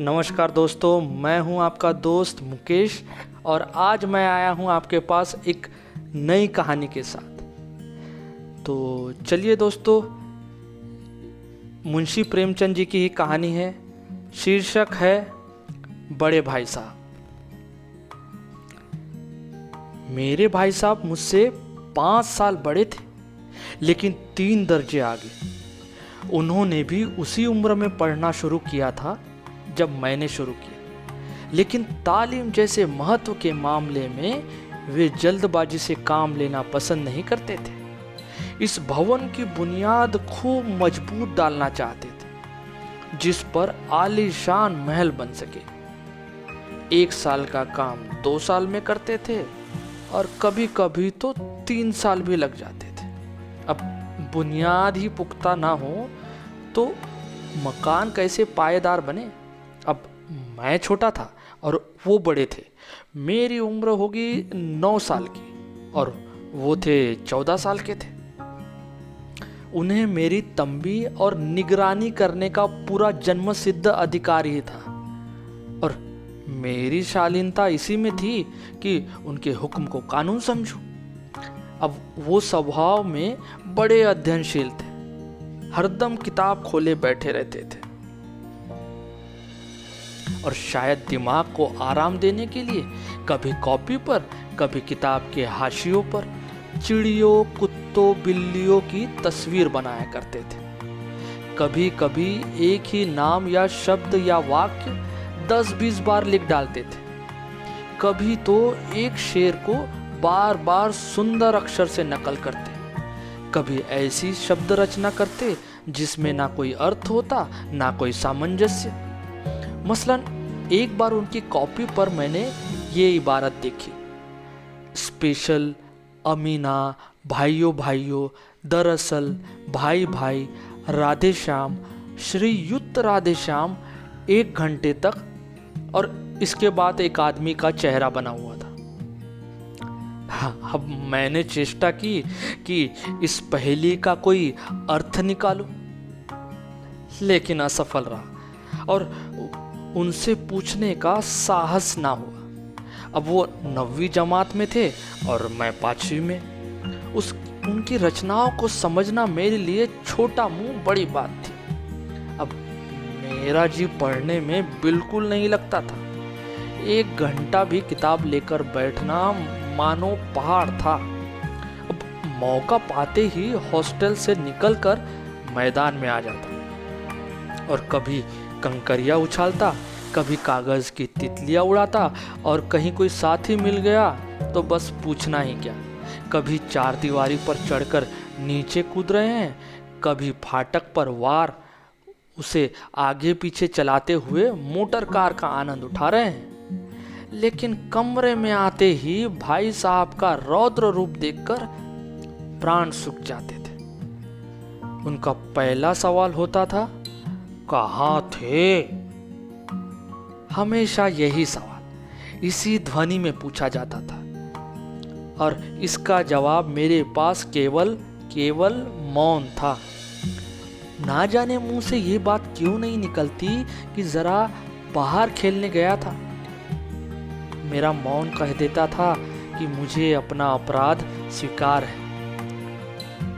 नमस्कार दोस्तों, मैं हूं आपका दोस्त मुकेश और आज मैं आया हूं आपके पास एक नई कहानी के साथ। तो चलिए दोस्तों, मुंशी प्रेमचंद जी की ही कहानी है। शीर्षक है बड़े भाई साहब। मेरे भाई साहब मुझसे 5 साल बड़े थे, लेकिन 3 दर्जे आगे। उन्होंने भी उसी उम्र में पढ़ना शुरू किया था जब मैंने शुरू किया, लेकिन तालीम जैसे महत्व के मामले में वे जल्दबाजी से काम लेना पसंद नहीं करते थे। इस भवन की बुनियाद खूब मजबूत डालना चाहते थे, जिस पर आलीशान महल बन सके। 1 साल का काम 2 साल में करते थे और कभी कभी तो 3 साल भी लग जाते थे। अब बुनियाद ही पुख्ता ना हो तो मकान कैसे पायेदार बने। अब मैं छोटा था और वो बड़े थे। मेरी उम्र होगी 9 साल की और वो थे 14 साल के थे। उन्हें मेरी तंबी और निगरानी करने का पूरा जन्मसिद्ध अधिकार ही था और मेरी शालीनता इसी में थी कि उनके हुक्म को कानून समझूं। अब वो स्वभाव में बड़े अध्ययनशील थे, हरदम किताब खोले बैठे रहते थे और शायद दिमाग को आराम देने के लिए कभी कॉपी पर, कभी किताब के हाशियों पर चिड़ियों, कुत्तों, बिल्लियों की तस्वीर बनाया करते थे। कभी कभी एक ही नाम या शब्द या वाक्य 10-20 बार लिख डालते थे। कभी तो एक शेर को बार बार सुंदर अक्षर से नकल करते। कभी ऐसी शब्द रचना करते जिसमें ना कोई अर्थ होता, ना कोई सामंजस्य। मसलन एक बार उनकी कॉपी पर मैंने ये इबारत देखी: स्पेशल, अमीना, भाइयों भाइयों, दरअसल, भाई भाई, राधे श्याम, श्रीयुक्त राधे श्याम, 1 घंटे तक, और इसके बाद एक आदमी का चेहरा बना हुआ था। अब मैंने चेष्टा की कि इस पहेली का कोई अर्थ निकालूं, लेकिन असफल रहा और उनसे पूछने का साहस ना हुआ। अब वो 9वीं जमात में थे और मैं 5वीं में। उनकी रचनाओं को समझना मेरे लिए छोटा मुंह बड़ी बात थी। अब मेरा जी पढ़ने में बिल्कुल नहीं लगता था। 1 घंटा भी किताब लेकर बैठना मानो पहाड़ था। अब मौका पाते ही हॉस्टल से निकलकर मैदान में आ जाता और कभी कंकरिया उछालता, कभी कागज की तितलियां उड़ाता और कहीं कोई साथी मिल गया तो बस पूछना ही क्या। कभी 4 दीवारी पर चढ़कर नीचे कूद रहे हैं, कभी फाटक पर वार उसे आगे पीछे चलाते हुए मोटर कार का आनंद उठा रहे हैं। लेकिन कमरे में आते ही भाई साहब का रौद्र रूप देखकर प्राण सूख जाते थे। उनका पहला सवाल होता था, कहाँ थे? हमेशा यही सवाल इसी ध्वनि में पूछा जाता था और इसका जवाब मेरे पास केवल मौन था। ना जाने मुंह से ये बात क्यों नहीं निकलती कि जरा बाहर खेलने गया था। मेरा मौन कह देता था कि मुझे अपना अपराध स्वीकार है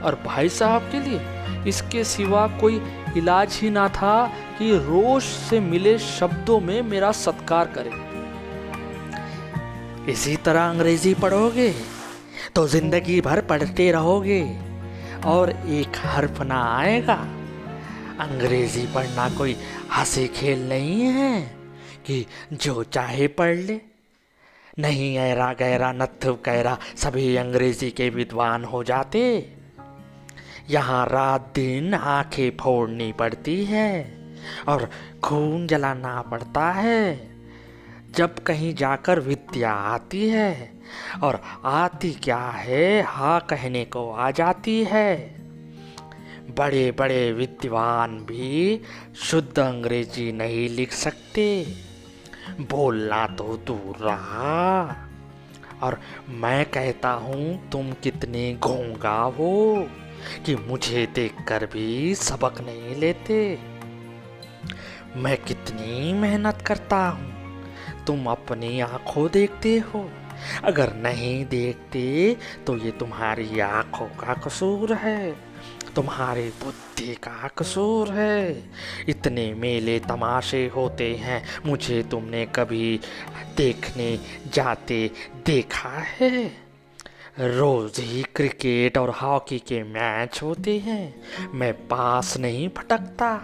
और भाई साहब के लिए इसके सिवा कोई इलाज ही ना था कि रोष से मिले शब्दों में मेरा सत्कार करे। इसी तरह अंग्रेजी पढ़ोगे तो जिंदगी भर पढ़ते रहोगे और एक हर्फ ना आएगा। अंग्रेजी पढ़ना कोई हंसी खेल नहीं है कि जो चाहे पढ़ ले। नहीं ऐरा गैरा नत्थु कैरा सभी अंग्रेजी के विद्वान हो जाते। यहाँ रात दिन आंखें फोड़नी पड़ती है और खून जलाना पड़ता है। जब कहीं जाकर विद्या आती है और आती क्या है, हाँ कहने को आ जाती है। बड़े बड़े विद्वान भी शुद्ध अंग्रेजी नहीं लिख सकते, बोलना तो दूर रहा। और मैं कहता हूँ तुम कितने गूंगा हो कि मुझे देखकर भी सबक नहीं लेते। मैं कितनी मेहनत करता हूँ, तुम अपनी आंखों देखते हो। अगर नहीं देखते तो ये तुम्हारी आंखों का कसूर है, तुम्हारी बुद्धि का कसूर है। इतने मेले तमाशे होते हैं, मुझे तुमने कभी देखने जाते देखा है? रोज ही क्रिकेट और हॉकी के मैच होते हैं, मैं पास नहीं भटकता,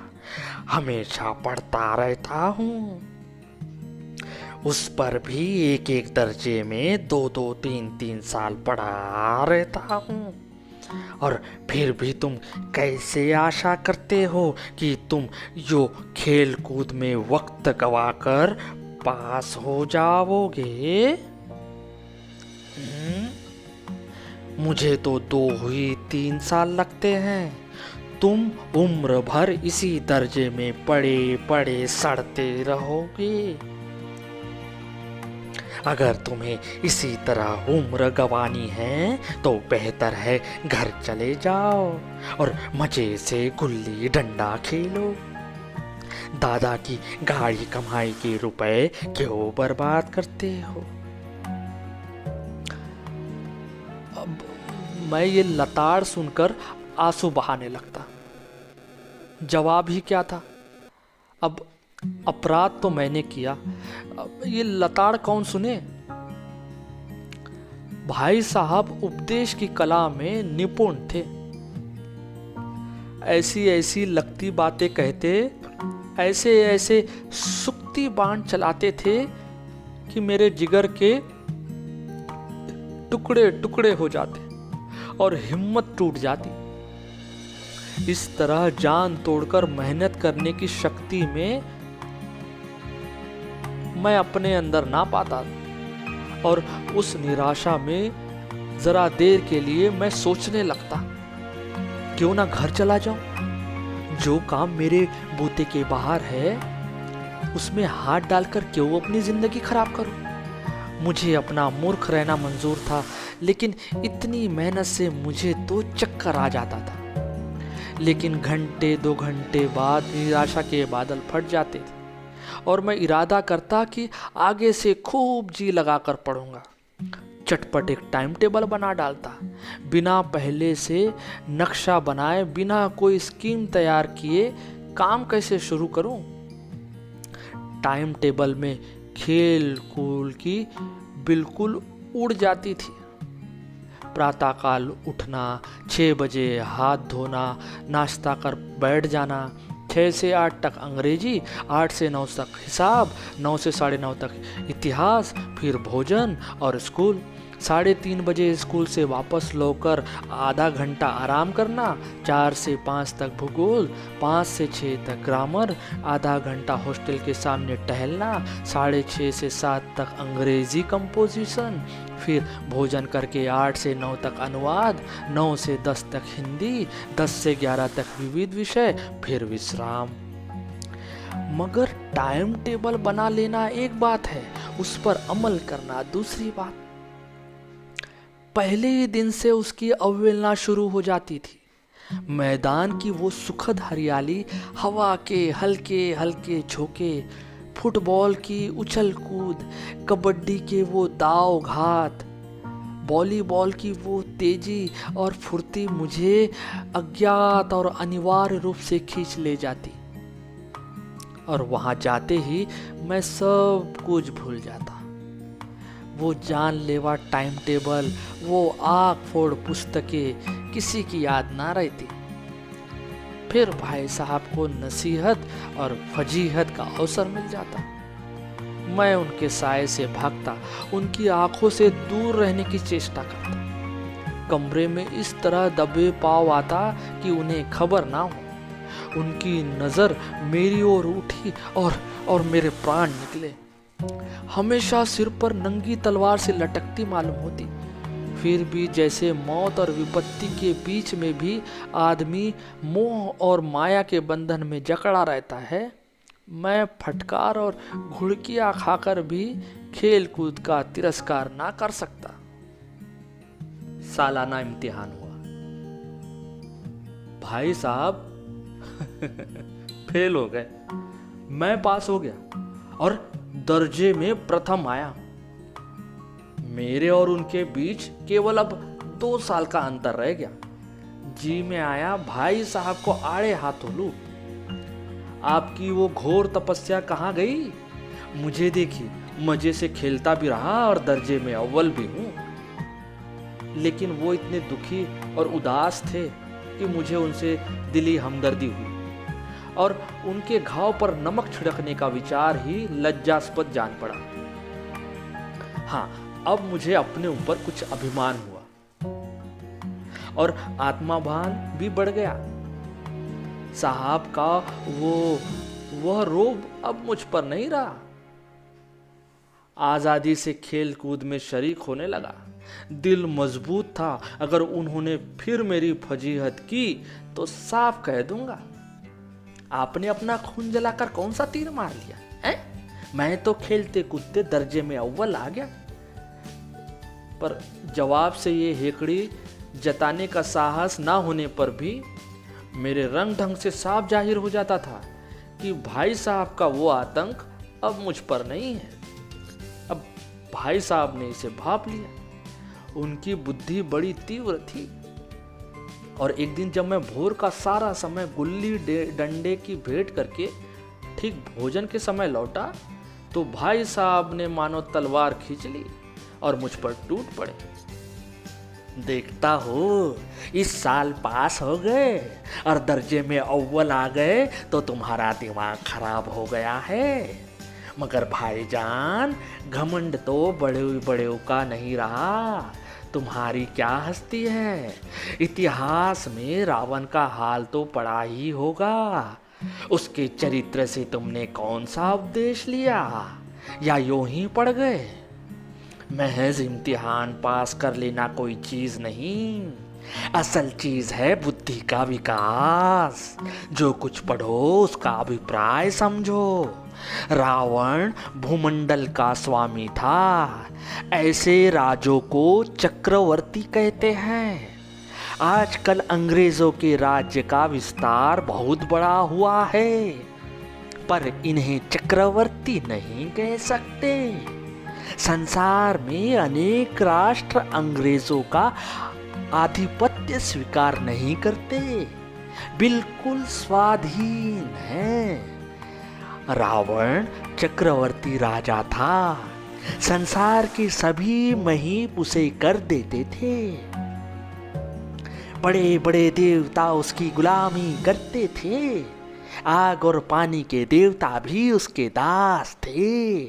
हमेशा पढ़ता रहता हूँ। उस पर भी एक एक दर्जे में दो दो तीन तीन साल पढ़ा रहता हूँ। और फिर भी तुम कैसे आशा करते हो कि तुम यो खेल कूद में वक्त गवाकर पास हो जाओगे? मुझे तो 2 ही 3 साल लगते हैं, तुम उम्र भर इसी दर्जे में पड़े पड़े सड़ते रहोगे। अगर तुम्हें इसी तरह उम्र गंवानी है तो बेहतर है घर चले जाओ और मजे से गुल्ली डंडा खेलो। दादा की गाड़ी कमाई के रुपए क्यों बर्बाद करते हो? अब मैं ये लताड़ सुनकर आंसू बहाने लगता। जवाब ही क्या था? अब अपराध तो मैंने किया, अब ये लताड़ कौन सुने? भाई साहब उपदेश की कला में निपुण थे, ऐसी ऐसी लगती बातें कहते, ऐसे ऐसे सुक्ति बाण चलाते थे कि मेरे जिगर के टुकड़े टुकड़े हो जाते और हिम्मत टूट जाती। इस तरह जान तोड़कर मेहनत करने की शक्ति में मैं अपने अंदर ना पाता और उस निराशा में जरा देर के लिए मैं सोचने लगता, क्यों ना घर चला जाऊं। जो काम मेरे बूते के बाहर है उसमें हाथ डालकर क्यों अपनी जिंदगी खराब करूं। मुझे अपना मूर्ख रहना मंजूर था, लेकिन इतनी मेहनत से मुझे तो चक्कर आ जाता था। लेकिन घंटे 2 घंटे बाद निराशा के बादल फट जाते थे और मैं इरादा करता कि आगे से खूब जी लगाकर पढ़ूंगा। चटपट एक टाइम टेबल बना डालता, बिना पहले से नक्शा बनाए, बिना कोई स्कीम तैयार किए काम कैसे शुरू करूं। टाइम टेबल में खेल कूद की बिल्कुल उड़ जाती थी। प्रातःकाल उठना, 6 बजे हाथ धोना, नाश्ता कर बैठ जाना, 6 से 8 तक अंग्रेजी, 8 से 9 तक हिसाब, 9 से 9:30 तक इतिहास, फिर भोजन और स्कूल। 3:30 बजे स्कूल से वापस लौटकर आधा घंटा आराम करना, 4 से 5 तक भूगोल, 5 से 6 तक ग्रामर, आधा घंटा हॉस्टल के सामने टहलना, 6:30 से 7 तक अंग्रेजी कंपोजिशन, फिर भोजन करके 8 से 9 तक अनुवाद, 9 से 10 तक हिंदी, 10 से 11 तक विविध विषय, फिर विश्राम। मगर टाइम टेबल बना लेना एक बात है, उस पर अमल करना दूसरी बात। पहले ही दिन से उसकी अवहेलना शुरू हो जाती थी। मैदान की वो सुखद हरियाली, हवा के हल्के हल्के झोंके, फुटबॉल की उछल कूद, कबड्डी के वो दाव घात, वॉलीबॉल की वो तेजी और फुर्ती मुझे अज्ञात और अनिवार्य रूप से खींच ले जाती। और वहां जाते ही मैं सब कुछ भूल जाता। वो जानलेवा टाइम टेबल, वो आँख फोड़ पुस्तकें किसी की याद ना रहती। फिर भाई साहब को नसीहत और फजीहत का अवसर मिल जाता। मैं उनके साए से भागता, उनकी आंखों से दूर रहने की चेष्टा करता। कमरे में इस तरह दबे पाव आता कि उन्हें खबर ना हो। उनकी नजर मेरी ओर उठी और मेरे प्राण निकले। हमेशा सिर पर नंगी तलवार से लटकती मालूम होती। फिर भी जैसे मौत और विपत्ति के बीच में भी आदमी मोह और माया के बंधन में जकड़ा रहता है, मैं फटकार और घुड़कियां खाकर भी खेल कूद का तिरस्कार ना कर सकता। सालाना इम्तिहान हुआ। भाई साहब फेल हो गए। मैं पास हो गया और दर्जे में प्रथम आया। मेरे और उनके बीच केवल अब 2 साल का अंतर रह गया। जी में आया भाई साहब को आड़े हाथों लूं। आपकी वो घोर तपस्या कहाँ गई? मुझे देखिए, मजे से खेलता भी रहा और दर्जे में अव्वल भी हूं। लेकिन वो इतने दुखी और उदास थे कि मुझे उनसे दिली हमदर्दी हुई और उनके घाव पर नमक छिड़कने का विचार ही लज्जास्पद जान पड़ा। हाँ, अब मुझे अपने ऊपर कुछ अभिमान हुआ और आत्माभान भी बढ़ गया। साहब का वह रोब अब मुझ पर नहीं रहा। आजादी से खेल कूद में शरीक होने लगा। दिल मजबूत था। अगर उन्होंने फिर मेरी फजीहत की तो साफ कह दूंगा, आपने अपना खून जलाकर कौन सा तीर मार लिया है? मैं तो खेलते कूदते दर्जे में अव्वल आ गया। पर जवाब से ये हेकड़ी जताने का साहस ना होने पर भी मेरे रंग ढंग से साफ जाहिर हो जाता था कि भाई साहब का वो आतंक अब मुझ पर नहीं है। अब भाई साहब ने इसे भांप लिया। उनकी बुद्धि बड़ी तीव्र थी और एक दिन जब मैं भोर का सारा समय गुल्ली डंडे की भेंट करके ठीक भोजन के समय लौटा तो भाई साहब ने मानो तलवार खींच ली और मुझ पर टूट पड़े। देखता हो, इस साल पास हो गए और दर्जे में अव्वल आ गए तो तुम्हारा दिमाग खराब हो गया है। मगर भाईजान, घमंड तो बड़े बड़े का नहीं रहा। तुम्हारी क्या हस्ती है। इतिहास में रावण का हाल तो पढ़ा ही होगा। उसके चरित्र से तुमने कौन सा उपदेश लिया, या यूं ही पढ़ गए? महज इम्तिहान पास कर लेना कोई चीज नहीं, असल चीज है बुद्धि का विकास। जो कुछ पढ़ो उसका अभिप्राय समझो। रावण भूमंडल का स्वामी था। ऐसे राजों को चक्रवर्ती कहते हैं। आजकल अंग्रेजों के राज्य का विस्तार बहुत बड़ा हुआ है, पर इन्हें चक्रवर्ती नहीं कह सकते। संसार में अनेक राष्ट्र अंग्रेजों का आधिपत्य स्वीकार नहीं करते, बिल्कुल स्वाधीन है। रावण चक्रवर्ती राजा था। संसार के सभी महीप उसे कर देते थे। बड़े बड़े देवता उसकी गुलामी करते थे। आग और पानी के देवता भी उसके दास थे।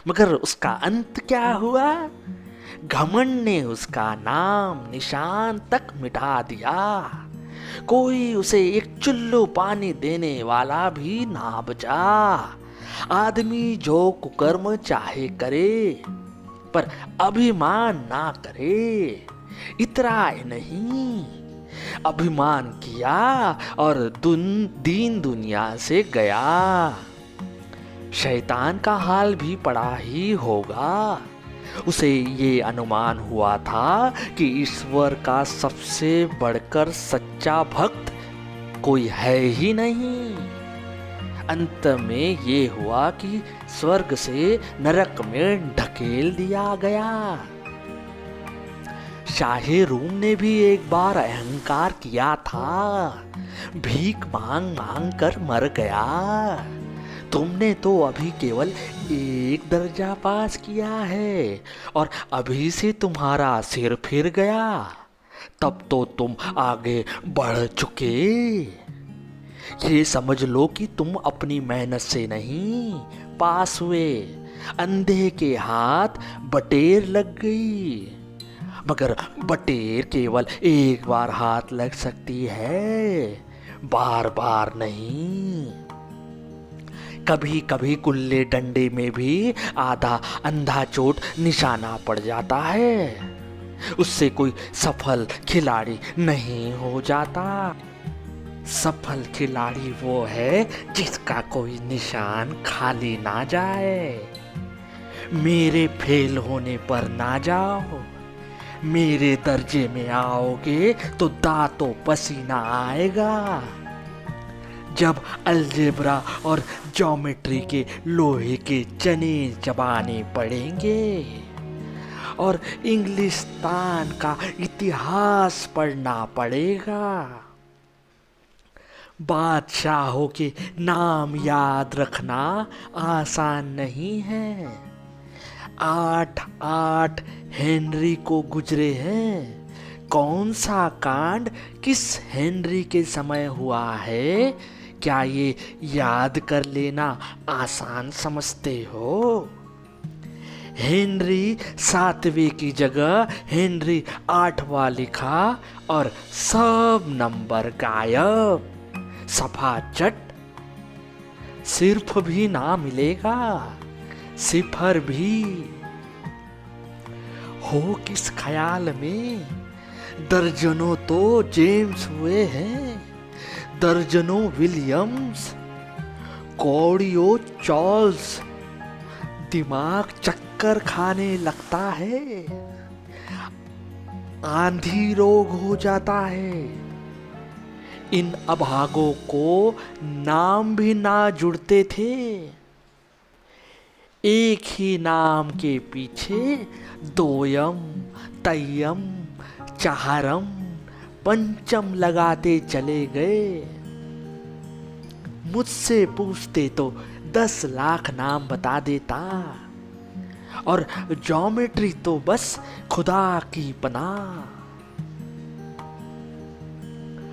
मगर उसका अंत क्या हुआ? घमंड ने उसका नाम निशान तक मिटा दिया। कोई उसे एक चुल्लू पानी देने वाला भी ना बचा। आदमी जो कुकर्म चाहे करे, पर अभिमान ना करे। इतना ही नहीं, अभिमान किया और दीन दुनिया से गया। शैतान का हाल भी पड़ा ही होगा। उसे ये अनुमान हुआ था कि ईश्वर का सबसे बढ़कर सच्चा भक्त कोई है ही नहीं। अंत में ये हुआ कि स्वर्ग से नरक में ढकेल दिया गया। शाहे रूम ने भी एक बार अहंकार किया था। भीख मांग मांग कर मर गया। तुमने तो अभी केवल 1 दर्जा पास किया है और अभी से तुम्हारा सिर फिर गया। तब तो तुम आगे बढ़ चुके। ये समझ लो कि तुम अपनी मेहनत से नहीं पास हुए। अंधे के हाथ बटेर लग गई। मगर बटेर केवल एक बार हाथ लग सकती है, बार बार नहीं। कभी कभी कुल्ले डंडे में भी आधा अंधा चोट निशाना पड़ जाता है। उससे कोई सफल खिलाड़ी नहीं हो जाता। सफल खिलाड़ी वो है जिसका कोई निशान खाली ना जाए। मेरे फेल होने पर ना जाओ। मेरे दर्जे में आओगे तो दांतों पसीना आएगा। जब अलजेब्रा और ज्योमेट्री के लोहे के चने चबाने पड़ेंगे और इंग्लिस्तान का इतिहास पढ़ना पड़ेगा। बादशाहों के नाम याद रखना आसान नहीं है। 8 हेनरी को गुजरे हैं। कौन सा कांड किस हेनरी के समय हुआ है, क्या ये याद कर लेना आसान समझते हो? हेनरी 7वें की जगह हेनरी 8वां लिखा और सब नंबर गायब, सफा चट। सिर्फ भी ना मिलेगा, सिफर भी। हो किस ख्याल में? दर्जनों तो जेम्स हुए हैं, दर्जनों विलियम्स, कौड़ियों चार्ल्स। दिमाग चक्कर खाने लगता है, आंधी रोग हो जाता है। इन अभागों को नाम भी ना जुड़ते थे। एक ही नाम के पीछे दोयम, तय्यम, चाहरम, पंचम लगाते चले गए। मुझसे पूछते तो 10 लाख नाम बता देता, और ज्योमेट्री तो बस खुदा की पनाह।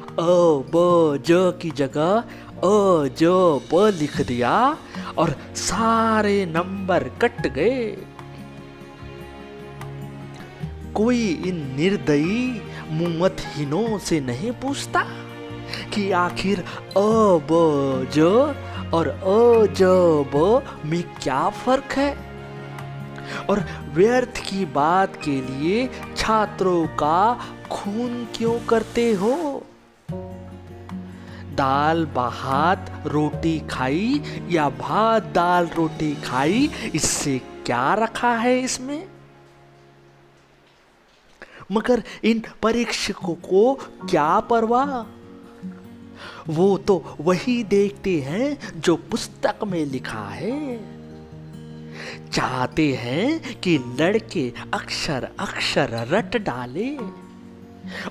अ ब ज की जगह अ ज ब लिख दिया और सारे नंबर कट गए। कोई इन निर्दयी मुमतहीनों से नहीं पूछता कि आखिर अ ब ज और अ ज ब में क्या फर्क है, और व्यर्थ की बात के लिए छात्रों का खून क्यों करते हो? दाल भात रोटी खाई या भात दाल रोटी खाई, इससे क्या रखा है इसमें? मगर इन परीक्षकों को क्या परवाह? वो तो वही देखते हैं जो पुस्तक में लिखा है। चाहते हैं कि लड़के अक्षर अक्षर रट डाले,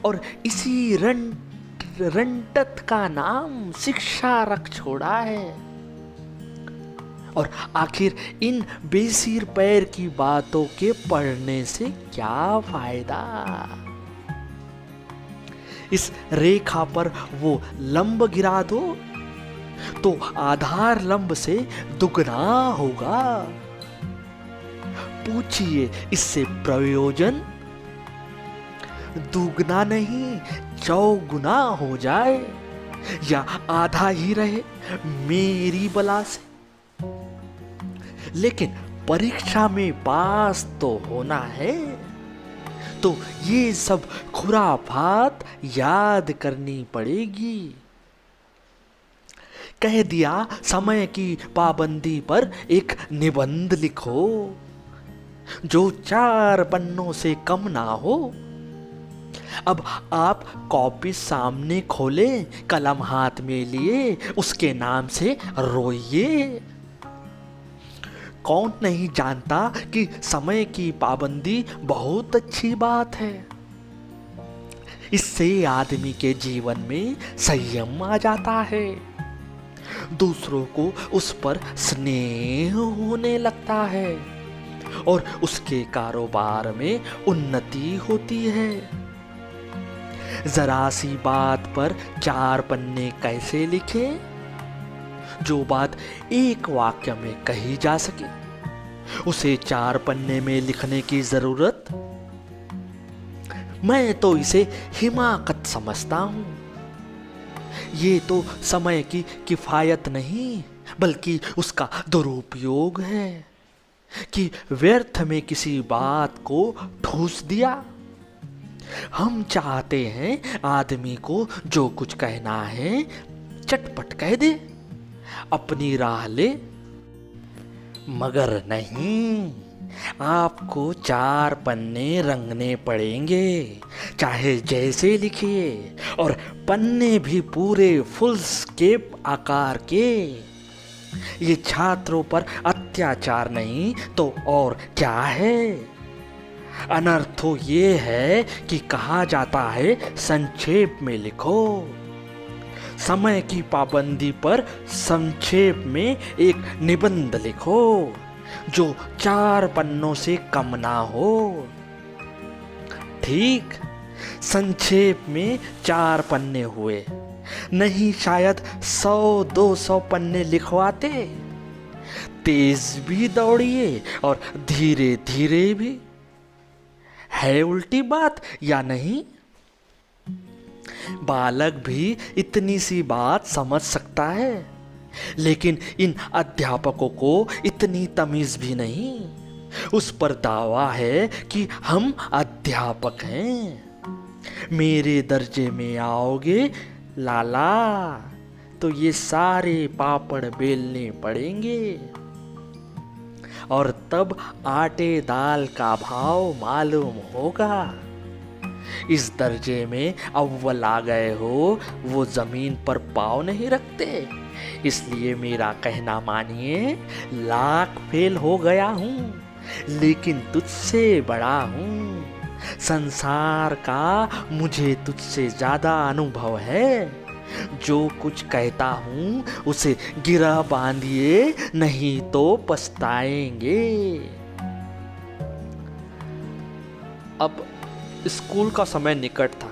और इसी रंटत का नाम शिक्षा रख छोड़ा है। और आखिर इन बेसिर पैर की बातों के पढ़ने से क्या फायदा? इस रेखा पर वो लंब गिरा दो तो आधार लंब से दुगना होगा। पूछिए इससे प्रयोजन? दुगना नहीं, चौगुना हो जाए, या आधा ही रहे मेरी बला से। लेकिन परीक्षा में पास तो होना है, तो ये सब खुराफात याद करनी पड़ेगी। कह दिया समय की पाबंदी पर एक निबंध लिखो जो 4 पन्नों से कम ना हो। अब आप कॉपी सामने खोले, कलम हाथ में लिए, उसके नाम से रोइए। कौन नहीं जानता कि समय की पाबंदी बहुत अच्छी बात है। इससे आदमी के जीवन में संयम आ जाता है, दूसरों को उस पर स्नेह होने लगता है, और उसके कारोबार में उन्नति होती है। जरा सी बात पर 4 पन्ने कैसे लिखे? जो बात एक वाक्य में कही जा सके, उसे 4 पन्ने में लिखने की जरूरत? मैं तो इसे हिमाकत समझता हूं। ये तो समय की किफायत नहीं, बल्कि उसका दुरुपयोग है कि व्यर्थ में किसी बात को ठूस दिया। हम चाहते हैं आदमी को जो कुछ कहना है चटपट कह दे, अपनी राह ले, मगर नहीं। आपको 4 पन्ने रंगने पड़ेंगे, चाहे जैसे लिखिए, और पन्ने भी पूरे फुल स्केप आकार के। ये छात्रों पर अत्याचार नहीं तो और क्या है। अनर्थ तो ये है कि कहा जाता है संक्षेप में लिखो। समय की पाबंदी पर संक्षेप में एक निबंध लिखो जो 4 पन्नों से कम ना हो। ठीक, संक्षेप में 4 पन्ने हुए, नहीं शायद 100-200 पन्ने लिखवाते। तेज भी दौड़िए और धीरे धीरे भी। है उल्टी बात या नहीं? बालक भी इतनी सी बात समझ सकता है, लेकिन इन अध्यापकों को इतनी तमीज भी नहीं। उस पर दावा है कि हम अध्यापक हैं। मेरे दर्जे में आओगे लाला तो ये सारे पापड़ बेलने पड़ेंगे, और तब आटे दाल का भाव मालूम होगा। इस दर्जे में अव्वल आ गए हो, वो जमीन पर पाँव नहीं रखते। इसलिए मेरा कहना मानिए, लाख फेल हो गया हूँ, लेकिन तुझसे बड़ा हूँ। संसार का मुझे तुझसे ज्यादा अनुभव है। जो कुछ कहता हूँ उसे गिरा बांधिए, नहीं तो पछताएंगे। अब स्कूल का समय निकट था।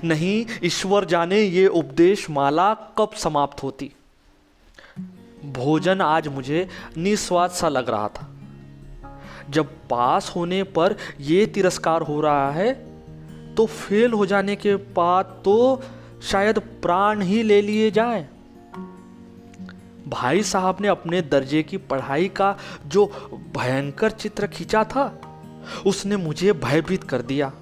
नहीं ईश्वर जाने ये उपदेश माला कब समाप्त होती। भोजन आज मुझे निस्वाद सा लग रहा था। जब पास होने पर यह तिरस्कार हो रहा है, तो फेल हो जाने के बाद तो शायद प्राण ही ले लिए जाएं। भाई साहब ने अपने दर्जे की पढ़ाई का जो भयंकर चित्र खींचा था, उसने मुझे भयभीत कर दिया।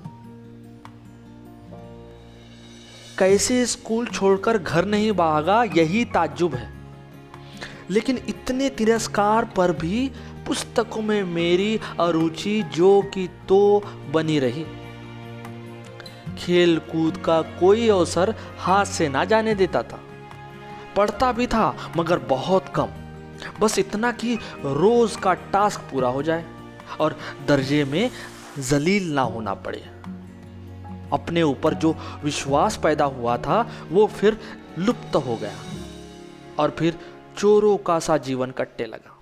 कैसे स्कूल छोड़कर घर नहीं भागा, यही ताज्जुब है। लेकिन इतने तिरस्कार पर भी पुस्तकों में मेरी अरुचि जो की तो बनी रही। खेल कूद का कोई अवसर हाथ से ना जाने देता था। पढ़ता भी था मगर बहुत कम, बस इतना कि रोज का टास्क पूरा हो जाए और दर्जे में जलील ना होना पड़े। अपने ऊपर जो विश्वास पैदा हुआ था वो फिर लुप्त हो गया और फिर चोरों का सा जीवन कटने लगा।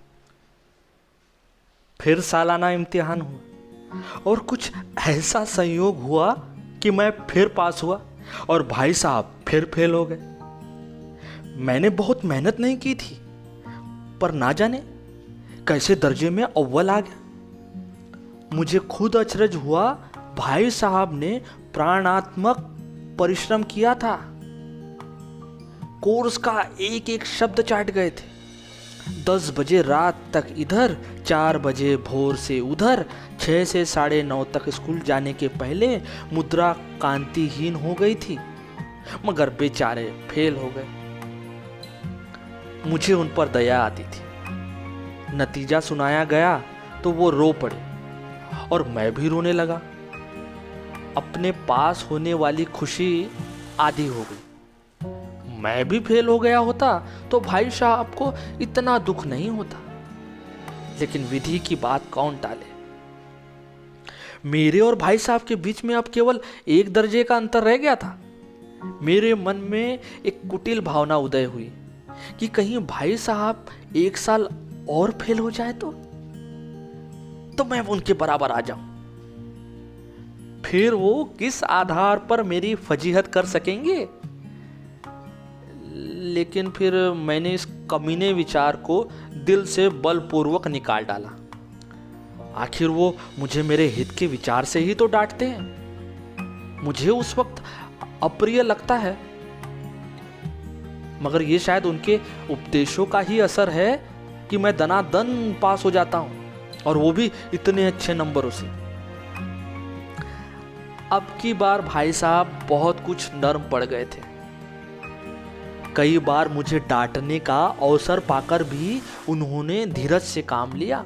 फिर सालाना इम्तिहान हुआ और कुछ ऐसा संयोग हुआ कि मैं फिर पास हुआ और भाई साहब फिर फेल हो गए। मैंने बहुत मेहनत नहीं की थी, पर ना जाने कैसे दर्जे में अव्वल आ गया। मुझे खुद अचरज हुआ, भाई साहब ने प्राणात्मक परिश्रम किया था। कोर्स का एक एक शब्द चाट गए थे। 10 बजे रात तक इधर, 4 बजे भोर से उधर, 6 से 9:30 तक स्कूल जाने के पहले मुद्रा कांतिहीन हो गई थी, मगर बेचारे फेल हो गए। मुझे उन पर दया आती थी। नतीजा सुनाया गया तो वो रो पड़े और मैं भी रोने लगा। अपने पास होने वाली खुशी आधी हो गई। मैं भी फेल हो गया होता तो भाई साहब को इतना दुख नहीं होता, लेकिन विधि की बात कौन टाले। मेरे और भाई साहब के बीच में अब केवल 1 दर्जे का अंतर रह गया था। मेरे मन में एक कुटिल भावना उदय हुई कि कहीं भाई साहब 1 साल और फेल हो जाए तो मैं उनके बराबर आ जाऊं। फिर वो किस आधार पर मेरी फजीहत कर सकेंगे। लेकिन फिर मैंने इस कमीने विचार को दिल से बलपूर्वक निकाल डाला। आखिर वो मुझे मेरे हित के विचार से ही तो डांटते हैं। मुझे उस वक्त अप्रिय लगता है, मगर ये शायद उनके उपदेशों का ही असर है कि मैं दनादन पास हो जाता हूं, और वो भी इतने अच्छे नंबरों से। अब की बार भाई साहब बहुत कुछ नर्म पड़ गए थे। कई बार मुझे डांटने का अवसर पाकर भी उन्होंने धीरज से काम लिया।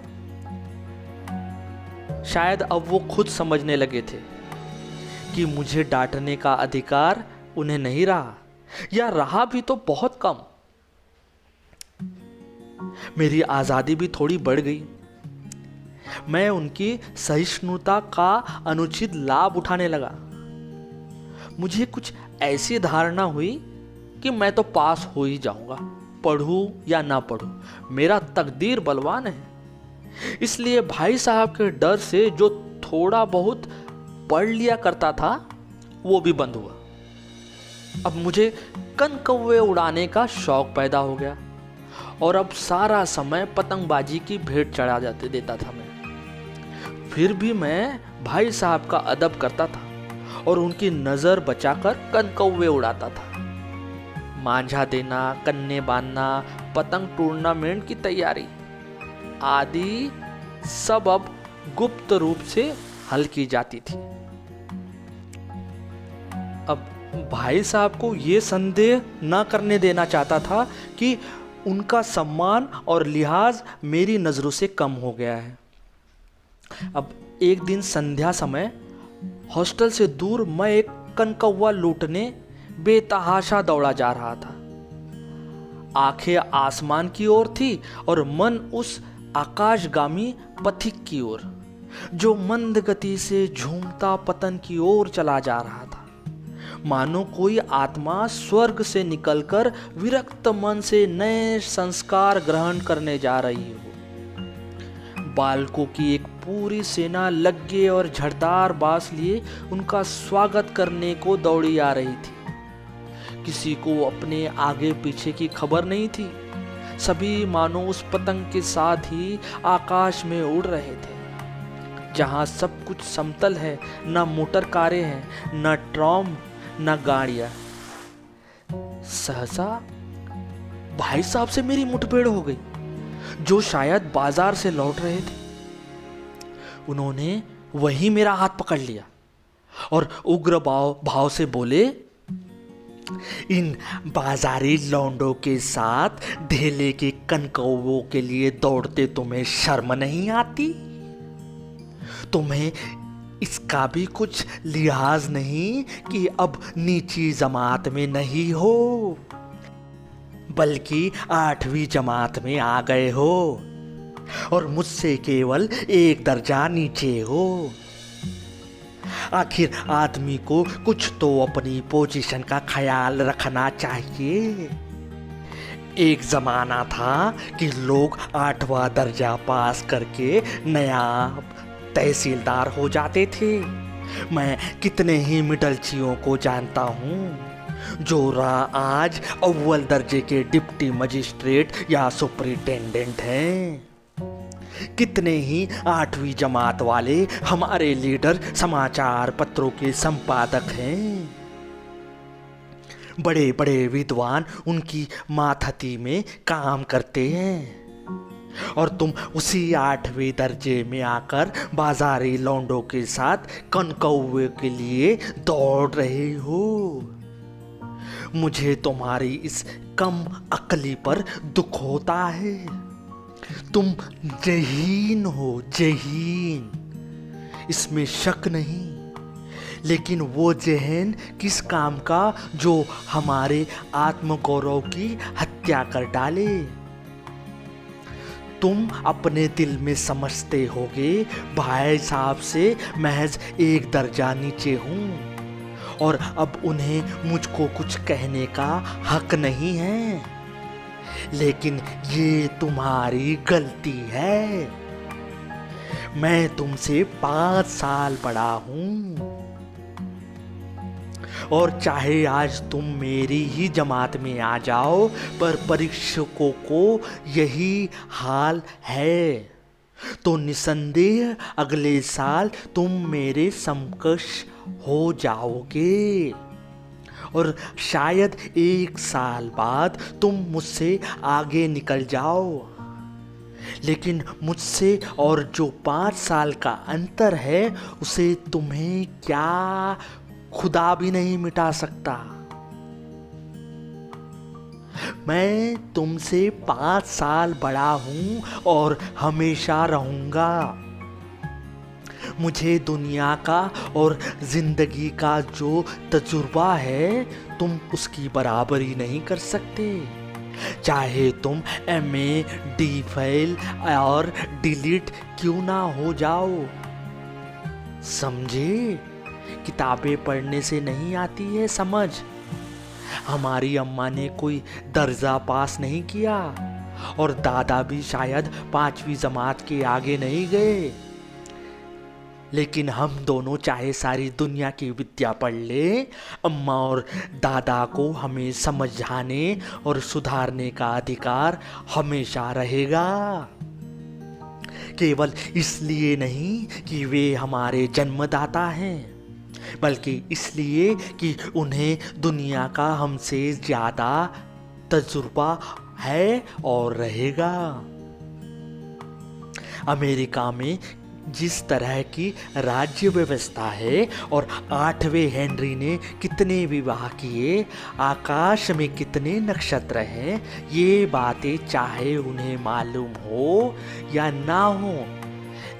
शायद अब वो खुद समझने लगे थे कि मुझे डांटने का अधिकार उन्हें नहीं रहा, या रहा भी तो बहुत कम। मेरी आज़ादी भी थोड़ी बढ़ गई। मैं उनकी सहिष्णुता का अनुचित लाभ उठाने लगा। मुझे कुछ ऐसी धारणा हुई कि मैं तो पास हो ही जाऊंगा, पढ़ूं या ना पढ़ूं, मेरा तकदीर बलवान है। इसलिए भाई साहब के डर से जो थोड़ा बहुत पढ़ लिया करता था वो भी बंद हुआ। अब मुझे कनकौवे उड़ाने का शौक पैदा हो गया और अब सारा समय पतंगबाजी की भेंट चढ़ा जाते देता था मैं। फिर भी मैं भाई साहब का अदब करता था और उनकी नजर बचाकर कनकौवे उड़ाता था। मांझा देना, कन्ने बांधना, पतंग टूर्नामेंट की तैयारी आदि सब अब गुप्त रूप से हल की जाती थी। अब भाई साहब को यह संदेह न करने देना चाहता था कि उनका सम्मान और लिहाज मेरी नजरों से कम हो गया है। अब एक दिन संध्या समय हॉस्टल से दूर मैं एक कनकौवा लूटने बेतहाशा दौड़ा जा रहा था। आंखें आसमान की ओर थी और मन उस आकाशगामी पथिक की ओर जो मंद गति से झूमता पतन की ओर चला जा रहा था। मानो कोई आत्मा स्वर्ग से निकलकर विरक्त मन से नए संस्कार ग्रहण करने जा रही हो। बालकों की एक पूरी सेना लग्गे और झड़दार बांस लिए उनका स्वागत करने को दौड़ी आ रही थी। किसी को अपने आगे पीछे की खबर नहीं थी। सभी मानो उस पतंग के साथ ही आकाश में उड़ रहे थे। जहां सब कुछ समतल है, न मोटर कारें हैं, न ट्राम, न गाड़ियां। सहसा भाई साहब से मेरी मुठभेड़ हो गई, जो शायद बाजार से लौट रहे थे। उन्होंने वही मेरा हाथ पकड़ लिया और उग्र भाव से बोले, इन बाजारी लौंडों के साथ ढेले के कनकौवों के लिए दौड़ते तुम्हें शर्म नहीं आती? तुम्हें इसका भी कुछ लिहाज नहीं कि अब नीची जमात में नहीं हो, बल्कि 8वीं जमात में आ गए हो और मुझसे केवल एक दर्जा नीचे हो। आखिर आदमी को कुछ तो अपनी पोजीशन का ख्याल रखना चाहिए। एक जमाना था कि लोग 8वां दर्जा पास करके नायब तहसीलदार हो जाते थे। मैं कितने ही मिडलचियों को जानता हूँ जो आज अव्वल दर्जे के डिप्टी मजिस्ट्रेट या सुपरिटेंडेंट हैं। कितने ही 8वीं जमात वाले हमारे लीडर समाचार पत्रों के संपादक हैं। बड़े बड़े विद्वान उनकी मातहती में काम करते हैं और तुम उसी 8वें दर्जे में आकर बाजारी लौंडों के साथ कनकौवे के लिए दौड़ रहे हो। मुझे तुम्हारी इस कम अक्ली पर दुख होता है। तुम जहीन हो, जहीन, इसमें शक नहीं। लेकिन वो जहन किस काम का जो हमारे आत्मगौरव की हत्या कर डाले। तुम अपने दिल में समझते होगे भाई साहब से महज एक दर्जा नीचे हूं और अब उन्हें मुझको कुछ कहने का हक नहीं है। लेकिन ये तुम्हारी गलती है। मैं तुमसे 5 साल बड़ा हूं और चाहे आज तुम मेरी ही जमात में आ जाओ, पर परीक्षकों को यही हाल है तो निसंदेह अगले साल तुम मेरे समकक्ष हो जाओगे और शायद 1 साल बाद तुम मुझसे आगे निकल जाओ। लेकिन मुझसे और जो 5 साल का अंतर है उसे तुम्हें क्या खुदा भी नहीं मिटा सकता। मैं तुमसे 5 साल बड़ा हूं और हमेशा रहूंगा। मुझे दुनिया का और जिंदगी का जो तजुर्बा है तुम उसकी बराबरी नहीं कर सकते। चाहे तुम MA D.Phil और डिलीट क्यों ना हो जाओ। समझे? किताबें पढ़ने से नहीं आती है समझ। हमारी अम्मा ने कोई दर्जा पास नहीं किया और दादा भी शायद 5वीं जमात के आगे नहीं गए, लेकिन हम दोनों चाहे सारी दुनिया की विद्या पढ़ ले, अम्मा और दादा को हमें समझाने और सुधारने का अधिकार हमेशा रहेगा। केवल इसलिए नहीं कि वे हमारे जन्मदाता हैं, बल्कि इसलिए कि उन्हें दुनिया का हमसे ज्यादा तजुर्बा है और रहेगा। अमेरिका में जिस तरह की राज्य व्यवस्था है और 8वें हेनरी ने कितने विवाह किए, आकाश में कितने नक्षत्र हैं, ये बातें चाहे उन्हें मालूम हो या ना हो,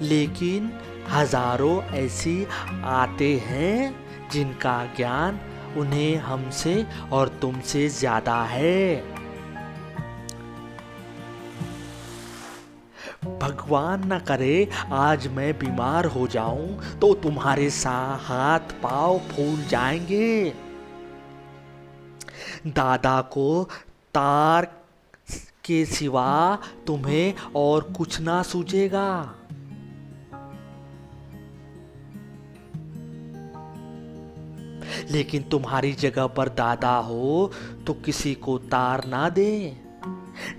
लेकिन हजारों ऐसी आते हैं जिनका ज्ञान उन्हें हमसे और तुमसे ज्यादा है। भगवान न करे आज मैं बीमार हो जाऊं तो तुम्हारे हाथ पांव फूल जाएंगे। दादा को तार के सिवा तुम्हें और कुछ ना सूझेगा। लेकिन तुम्हारी जगह पर दादा हो तो किसी को तार ना दे,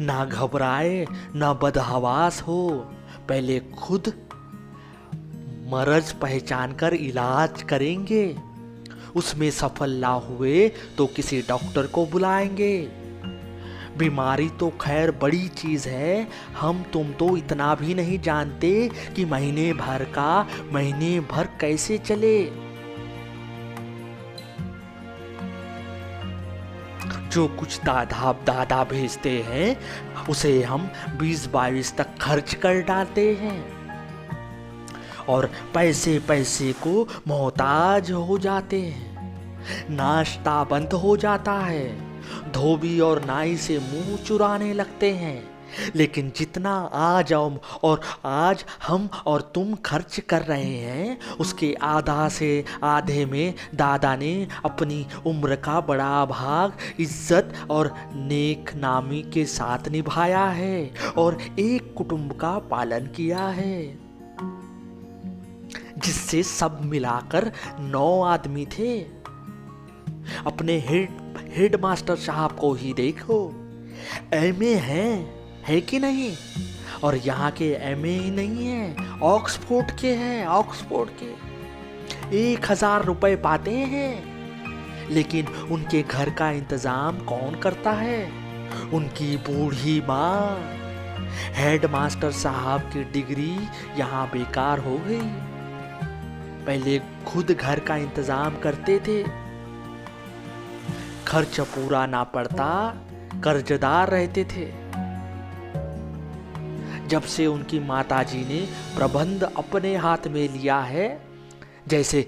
ना घबराए, ना बदहवास हो। पहले खुद मर्ज पहचान कर इलाज करेंगे, उसमें सफल ना हुए तो किसी डॉक्टर को बुलाएंगे। बीमारी तो खैर बड़ी चीज है, हम तुम तो इतना भी नहीं जानते कि महीने भर कैसे चले। जो कुछ दादा भेजते हैं उसे हम 20-22 तक खर्च कर डालते हैं और पैसे को मोहताज हो जाते हैं। नाश्ता बंद हो जाता है, धोबी और नाई से मुंह चुराने लगते हैं। लेकिन जितना आज हम और तुम खर्च कर रहे हैं, उसके आधा से आधे में दादा ने अपनी उम्र का बड़ा भाग इज्जत और नेक नामी के साथ निभाया है और एक कुटुंब का पालन किया है, जिससे सब मिलाकर 9 आदमी थे। अपने हेड मास्टर साहब को ही देखो, MA है कि नहीं? और यहाँ के MA ही नहीं है, ऑक्सफोर्ड के हैं, ऑक्सफोर्ड के 1000 रुपए पाते हैं। लेकिन उनके घर का इंतजाम कौन करता है? उनकी बूढ़ी माँ। हेड मास्टर साहब की डिग्री यहाँ बेकार हो गई। पहले खुद घर का इंतजाम करते थे, खर्च पूरा ना पड़ता, कर्जदार रहते थे। जब से उनकी माताजी ने प्रबंध अपने हाथ में लिया है, जैसे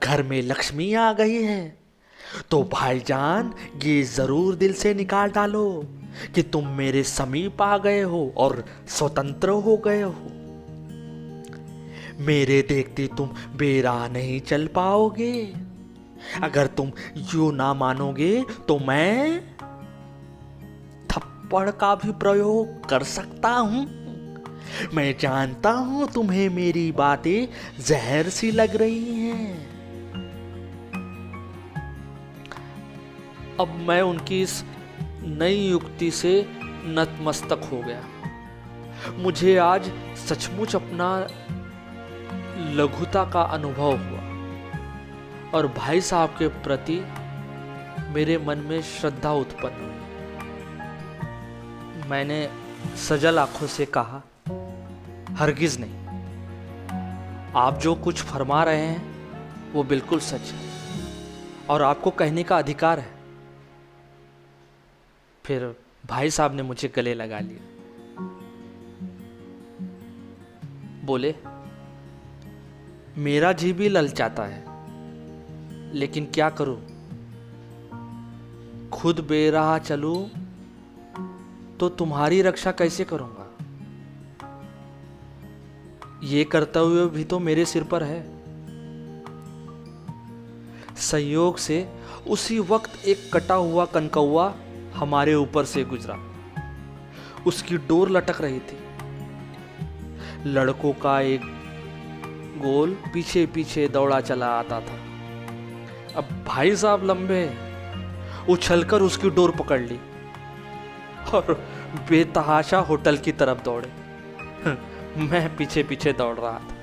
घर में लक्ष्मी आ गई है, तो भाईजान ये जरूर दिल से निकाल डालो कि तुम मेरे समीप आ गए हो और स्वतंत्र हो गए हो। मेरे देखते तुम बेराह नहीं चल पाओगे। अगर तुम यूं ना मानोगे तो मैं थप्पड़ का भी प्रयोग कर सकता हूं। मैं जानता हूं तुम्हें मेरी बातें जहर सी लग रही हैं। अब मैं उनकी इस नई युक्ति से नतमस्तक हो गया। मुझे आज सचमुच अपना लघुता का अनुभव हुआ और भाई साहब के प्रति मेरे मन में श्रद्धा उत्पन्न हुई। मैंने सजल आंखों से कहा, हरगिज नहीं, आप जो कुछ फरमा रहे हैं वो बिल्कुल सच है और आपको कहने का अधिकार है। फिर भाई साहब ने मुझे गले लगा लिया, बोले, मेरा जी भी ललचाता है, लेकिन क्या करूं? खुद बेराह चलूं तो तुम्हारी रक्षा कैसे करूंगा? ये कर्तव्य भी तो मेरे सिर पर है। संयोग से उसी वक्त एक कटा हुआ कनकौआ हमारे ऊपर से गुजरा। उसकी डोर लटक रही थी। लड़कों का एक गोल पीछे पीछे दौड़ा चला आता था। अब भाई साहब लंबे उछलकर उसकी डोर पकड़ ली और बेतहाशा होटल की तरफ दौड़े। मैं पीछे पीछे दौड़ रहा था।